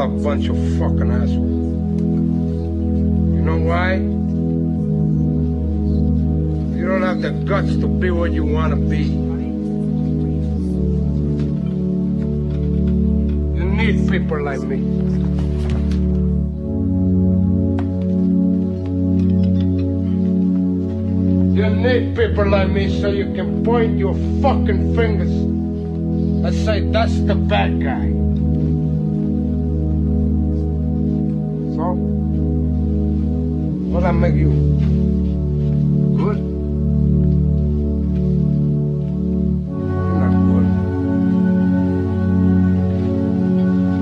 a bunch of fucking assholes. You know why? You don't have the guts to be what you want to be. You need people like me. You need people like me so you can point your fucking fingers and say, that's the bad guy. So, what that make you? Good? You're not good.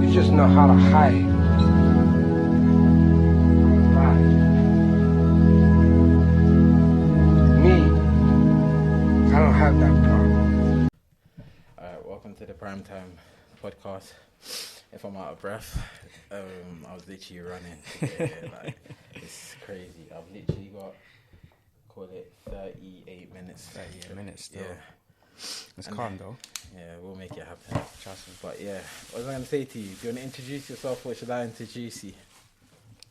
You just know how to hide. I don't have that problem. Alright, welcome to the Primetime Podcast. If I'm out of breath, I was literally running. Yeah, it's crazy. I've literally got, call it 38 minutes. 38 minutes still. Yeah. It's calm though. Yeah, we'll make it happen. Trust me. But yeah, what was I going to say to you? Do you want to introduce yourself or should I introduce you?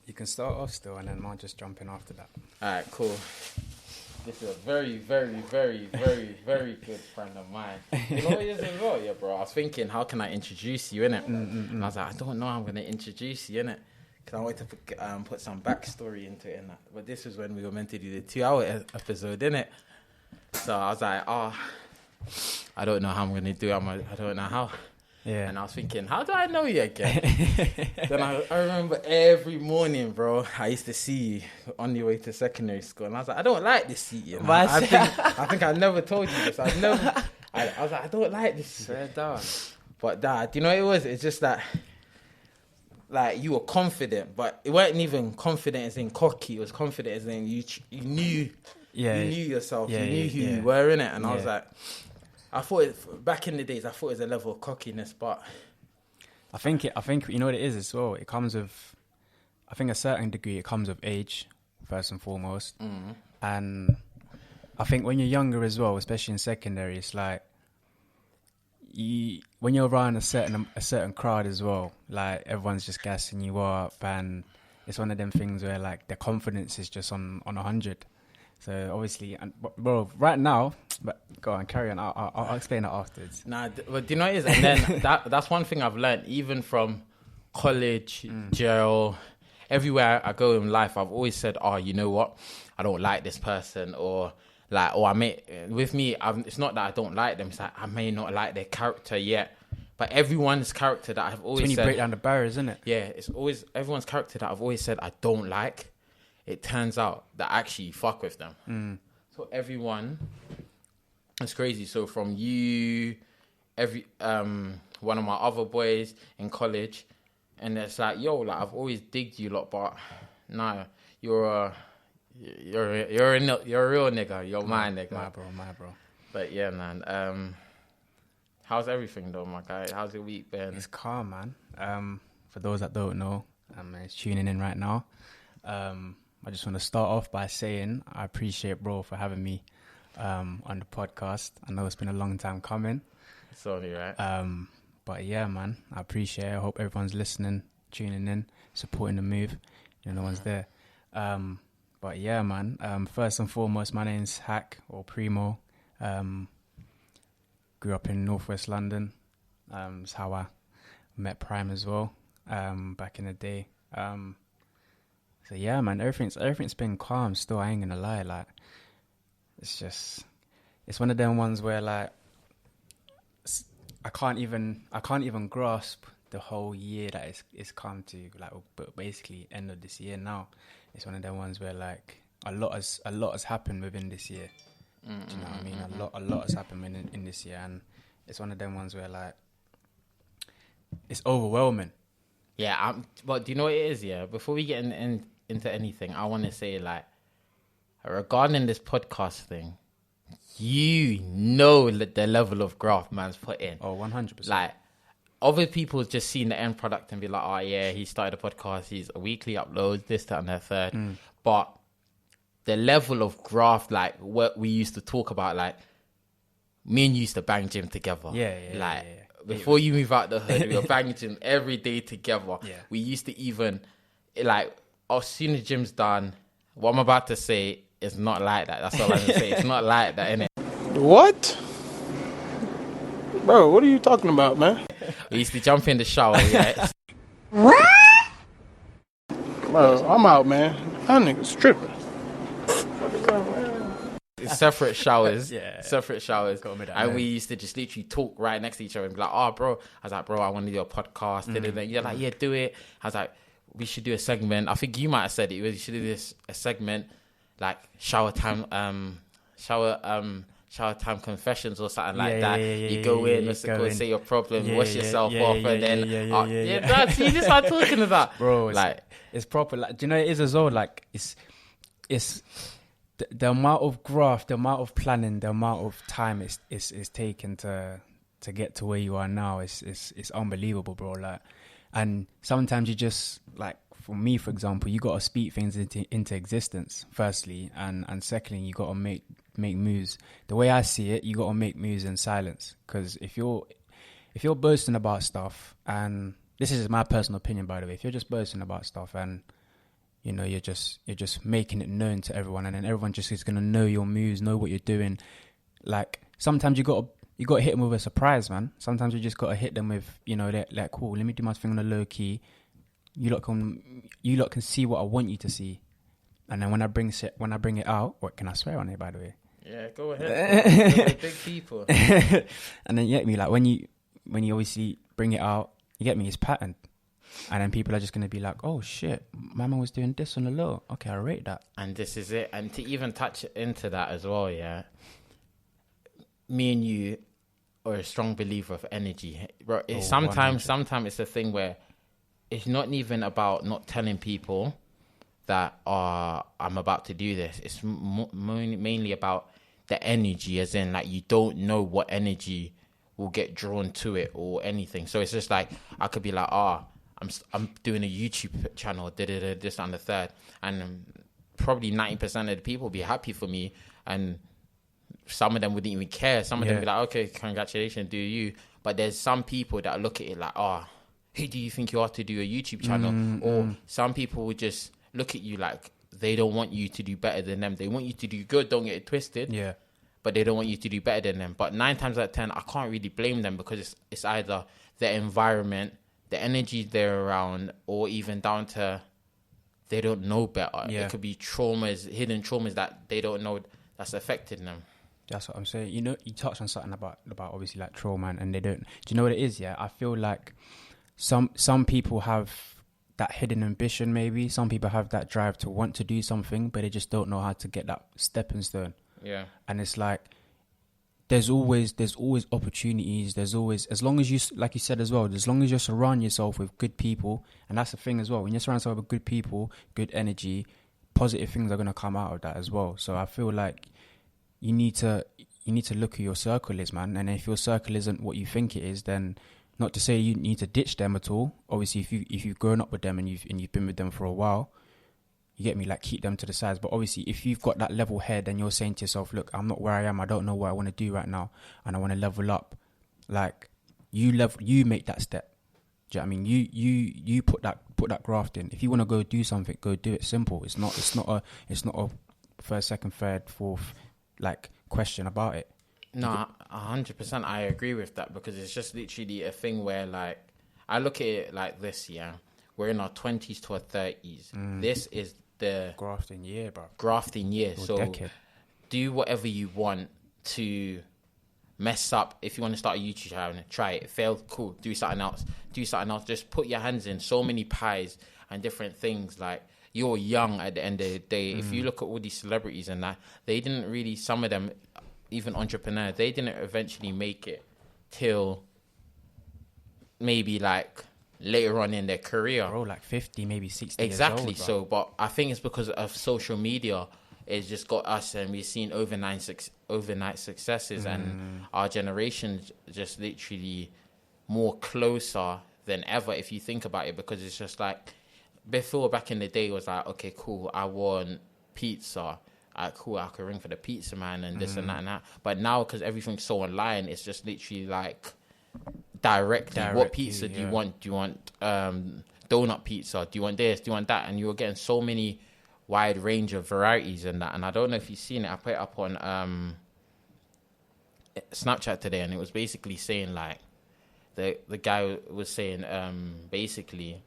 You can start off still and then I'll just jump in after that. Alright, cool. This is a very, very, very, very, very good friend of mine. You know what it is as well, yeah, bro? I was thinking, how can I introduce you, innit? And I was like, I don't know how I'm going to introduce you, innit? Because I wanted to put some backstory into it, innit? But this was when we were meant to do the 2-hour episode, innit? So I was like, I don't know how I'm going to do it. I don't know how. Yeah. And I was thinking, how do I know you again? Then I remember every morning, bro, I used to see you on your way to secondary school. And I was like, I don't like this seat, you know? I think I never told you this. I was like, I don't like this seat. Swear down. But Dad, do you know what it was? It's just that, like, you were confident, but it wasn't even confident as in cocky. It was confident as in you knew yourself. Yeah, you knew who you were, innit? And I was like... I thought back in the days, I thought it was a level of cockiness, but I think you know what it is as well. It comes with, I think a certain degree, it comes with age first and foremost, and I think when you're younger as well, especially in secondary, it's like when you're around a certain crowd as well, like everyone's just gassing you up, and it's one of them things where like the confidence is just on 100. So obviously, bro, right now, but go on, carry on. I'll explain it afterwards. Nah, but do you know what it is? And then that's one thing I've learned, even from college, jail, everywhere I go in life, I've always said, oh, you know what? I don't like this person, or like, it's not that I don't like them. It's like I may not like their character yet, but everyone's character that I've always said. When you break down the barriers, isn't it? Yeah, it's always everyone's character that I've always said I don't like. It turns out that I actually fuck with them. So everyone, it's crazy. So from you, one of my other boys in college, and it's like, yo, like I've always digged you lot, but nah, you're a real nigga. You're my nigga. My bro. But yeah, man. How's everything though, my guy? How's your week been? It's calm, man. For those that don't know, it's tuning in right now. I just want to start off by saying I appreciate bro for having me on the podcast. I know it's been a long time coming. It's only right. But yeah, man, I appreciate it. I hope everyone's listening, tuning in, supporting the move. You know, no one's there. But yeah, man, first and foremost, my name's Hack or Primo. Grew up in Northwest London. It's how I met Prime as well back in the day. So yeah, man, everything's been calm still. I ain't gonna lie, like it's one of them ones where like I can't even grasp the whole year that it's come to, like, but basically end of this year now. It's one of them ones where like a lot has happened within this year. Do you know what I mean? A lot has happened in this year, and it's one of them ones where like it's overwhelming. Yeah, but do you know what it is? Yeah, before we get into anything, I want to say, like, regarding this podcast thing, you know the level of graft man's put in. Oh, 100%. Like, other people just seen the end product and be like, oh yeah, he started a podcast, he's a weekly upload, this, that, and the third. But the level of graft, like what we used to talk about, like me and you used to bang gym together. Yeah. before you move out the hood, we were banging every day together. Yeah. We used to even, like, as soon as gym's done, what I'm about to say is not like that. That's all I'm going to say. It's not like that, innit? What? Bro, what are you talking about, man? We used to jump in the shower, yeah. Bro, I'm out, man. That nigga's tripping. Separate showers. Yeah. Separate showers. Got me that, And man. we used to just literally talk right next to each other and be like, oh, bro. I was like, bro, I want to do a podcast. You're like, yeah, do it. I was like, we should do a segment. I think you might have said it. We should do a segment like shower time confessions or something like that. You go in, say your problem, wash yourself off, and then that's see, this is what I'm talking about, bro. It's proper. Like, do you know it is as well? Like it's the amount of graft, the amount of planning, the amount of time it's taken to get to where you are now. It's unbelievable, bro. Like, and sometimes you just like. For me, for example, you got to speak things into existence, firstly, and secondly, you got to make moves. The way I see it, you got to make moves in silence. Because if you're boasting about stuff, and this is my personal opinion, by the way, if you're just boasting about stuff and you know you're just making it known to everyone, and then everyone just is gonna know your moves, know what you're doing. Like sometimes you got to hit them with a surprise, man. Sometimes you just got to hit them with like cool. Let me do my thing on the low key. You lot can see what I want you to see, and then when I bring it out, what can I swear on it? By the way, yeah, go ahead. Big people, and then you get me like when you obviously bring it out, you get me. It's patterned, and then people are just gonna be like, oh shit, my man was doing this on the low. Okay, I rate that. And this is it. And to even touch into that as well, yeah. Me and you are a strong believer of energy, bro. Sometimes it's a thing where. It's not even about not telling people that I'm about to do this. It's mainly about the energy, as in like you don't know what energy will get drawn to it or anything. So it's just like I could be like, I'm doing a YouTube channel, this and the third, and probably 90% of the people will be happy for me, and some of them wouldn't even care. Some of them be like, okay, congratulations, do you? But there's some people that look at it like, who do you think you are to do a YouTube channel? Or some people would just look at you like they don't want you to do better than them. They want you to do good, don't get it twisted. Yeah. But they don't want you to do better than them. But 9 times out of 10, I can't really blame them because it's either the environment, the energy they're around, or even down to they don't know better. Yeah. It could be traumas, hidden traumas that they don't know that's affecting them. That's what I'm saying. You know, you touched on something about obviously like trauma, and they don't. Do you know what it is? Yeah, I feel like some people have that hidden ambition. Maybe some people have that drive to want to do something, but they just don't know how to get that stepping stone. Yeah, and it's like there's always opportunities. There's always, as long as you, like you said as well, as long as you surround yourself with good people, and that's the thing as well. When you surround yourself with good people, good energy, positive things are gonna come out of that as well. So I feel like you need to look who your circle is, man. And if your circle isn't what you think it is, then not to say you need to ditch them at all. Obviously, if you've grown up with them and you've been with them for a while, you get me, like keep them to the sides. But obviously, if you've got that level head and you're saying to yourself, look, I'm not where I am. I don't know what I want to do right now, and I want to level up. Like you make that step. Do you know what I mean? You put that graft in. If you want to go do something, go do it. Simple. It's not a first, second, third, fourth like question about it. No, 100% I agree with that, because it's just literally a thing where, like, I look at it like this, yeah. We're in our 20s to our 30s. This is the grafting year, bro. Grafting year. Or so decade. Do whatever you want to mess up. If you want to start a YouTube channel, try it. Fail, cool. Do something else. Just put your hands in so many pies and different things. Like, you're young at the end of the day. If you look at all these celebrities and that, they didn't really, some of them, even entrepreneurs, they didn't eventually make it till maybe like later on in their career. Bro, like 50, maybe 60 Exactly. years old, But I think it's because of social media. It's just got us, and we've seen overnight successes, and our generation just literally more closer than ever, if you think about it, because it's just like, before, back in the day, it was like, okay, cool, I want pizza. Cool, I could ring for the pizza man and this and that and that. But now, because everything's so online, it's just literally like directly. What pizza do you yeah. want? Do you want donut pizza? Do you want this? Do you want that? And you were getting so many wide range of varieties and that. And I don't know if you've seen it. I put it up on Snapchat today, and it was basically saying like the guy was saying basically,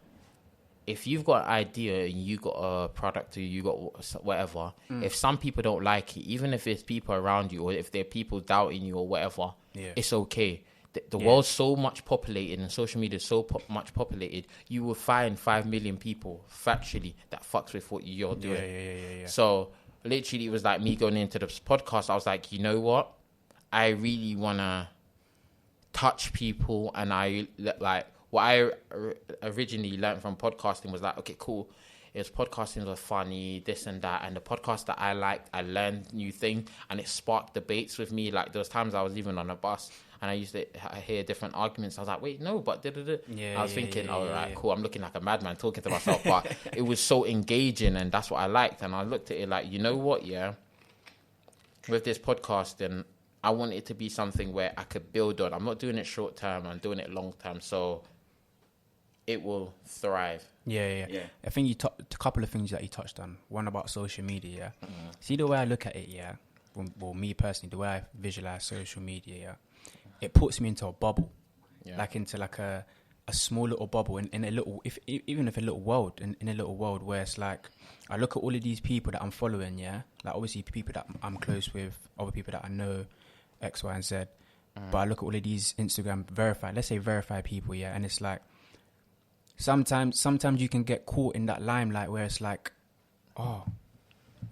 if you've got an idea and you got a product or you got whatever, if some people don't like it, even if it's people around you or if there are people doubting you or whatever, it's okay. The world's so much populated and social media is so much populated, you will find 5 million people factually that fucks with what you're doing. Yeah. So literally it was like me going into this podcast. I was like, you know what? I really want to touch people, and I like what I originally learned from podcasting was like, okay, cool. It was podcasting was funny, this and that, and the podcast that I liked, I learned new things, and it sparked debates with me. Like there was times I was even on a bus and I used to hear different arguments. I was like, wait, no, but I was thinking, right, cool. I'm looking like a madman talking to myself, but it was so engaging, and that's what I liked. And I looked at it like, you know what, with this podcasting, I want it to be something where I could build on. I'm not doing it short term, I'm doing it long term, so it will thrive. Yeah. I think a couple of things that you touched on. One about social media. See the way I look at it, well, me personally, the way I visualize social media, it puts me into a bubble, like into like a small little bubble in a little, even if a little world, in a little world where it's like, I look at all of these people that I'm following, like obviously people that I'm close with, other people that I know, X, Y, and Z, but I look at all of these Instagram verified people, and it's like, sometimes you can get caught in that limelight where it's like, oh,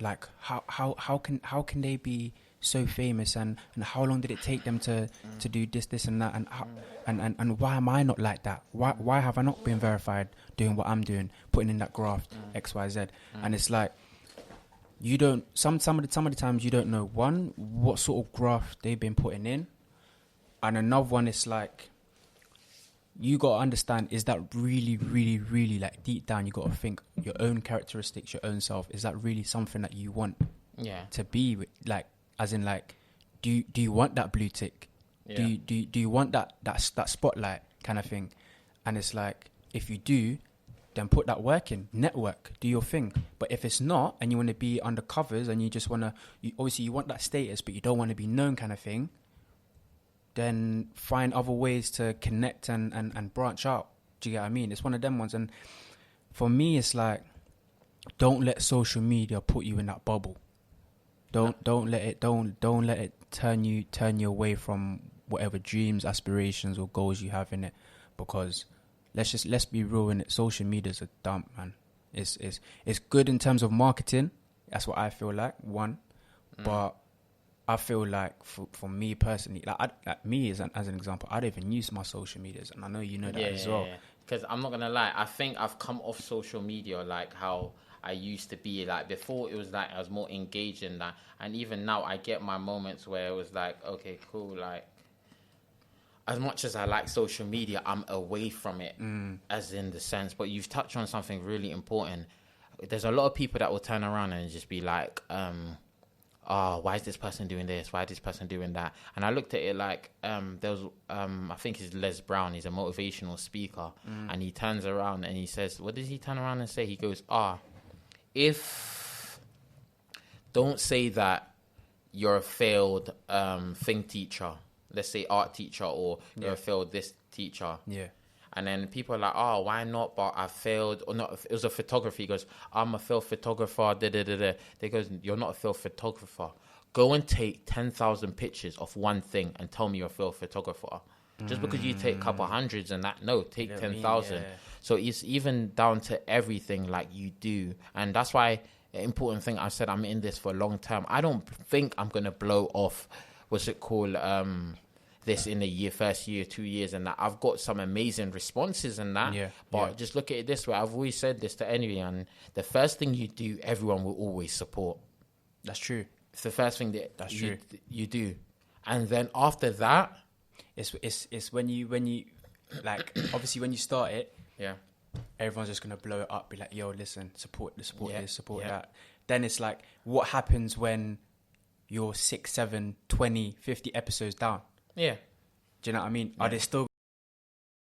like how can they be so famous, and how long did it take them to do this and that, and how, and why am I not like that? Why have I not been verified doing what I'm doing, putting in that graft X, Y, Z? And it's like, you don't some of the times you don't know, one, what sort of graft they've been putting in, and another one, it's like, you got to understand, is that really, really, really, like deep down, you got to think your own characteristics, your own self, is that really something that you want to be with? Like, as in, like, do you want that blue tick? Do you want that spotlight kind of thing? And it's like, if you do, then put that work in, network, do your thing. But if it's not, and you want to be under covers, and you just want to, obviously you want that status, but you don't want to be known kind of thing, then find other ways to connect and branch out. Do you get what I mean? It's one of them ones. And for me, it's like, don't let social media put you in that bubble. Don't let it turn you away from whatever dreams, aspirations, or goals you have in it. Because let's be real in it. Social media is a dump, man. It's good in terms of marketing. That's what I feel like. But I feel like for me personally, like me as an example, I don't even use my social medias, and I know you know that as well. Because I'm not gonna lie, I think I've come off social media like how I used to be. Like before, it was like I was more engaged in that, and even now I get my moments where it was like, okay, cool. Like as much as I like social media, I'm away from it, as in the sense. But you've touched on something really important. There's a lot of people that will turn around and just be like, why is this person doing this? Why is this person doing that? And I looked at it like, there was, I think it's Les Brown. He's a motivational speaker. And he turns around and he says, what does he turn around and say? He goes, don't say that you're a failed thing teacher. Let's say art teacher, or you're a failed this teacher. Yeah. And then people are like, why not? But I failed. Or not. It was a photographer. He goes, I'm a failed photographer. They goes, you're not a failed photographer. Go and take 10,000 pictures of one thing and tell me you're a failed photographer. Just because you take a couple hundreds and that, no, take 10,000. So it's even down to everything like you do. And that's why the important thing, I said I'm in this for a long term. I don't think I'm going to blow off, what's it called, this in the first year, 2 years, and that. I've got some amazing responses and that. But just look at it this way. I've always said this to anyone. The first thing you do, everyone will always support. That's true. It's the first thing that you do. And then after that, it's when you like, obviously when you start it, everyone's just gonna blow it up, be like, yo, listen, support this, support that. Then it's like, what happens when you're 6, 7, 20, 50 episodes down? Do you know what I mean? Are they still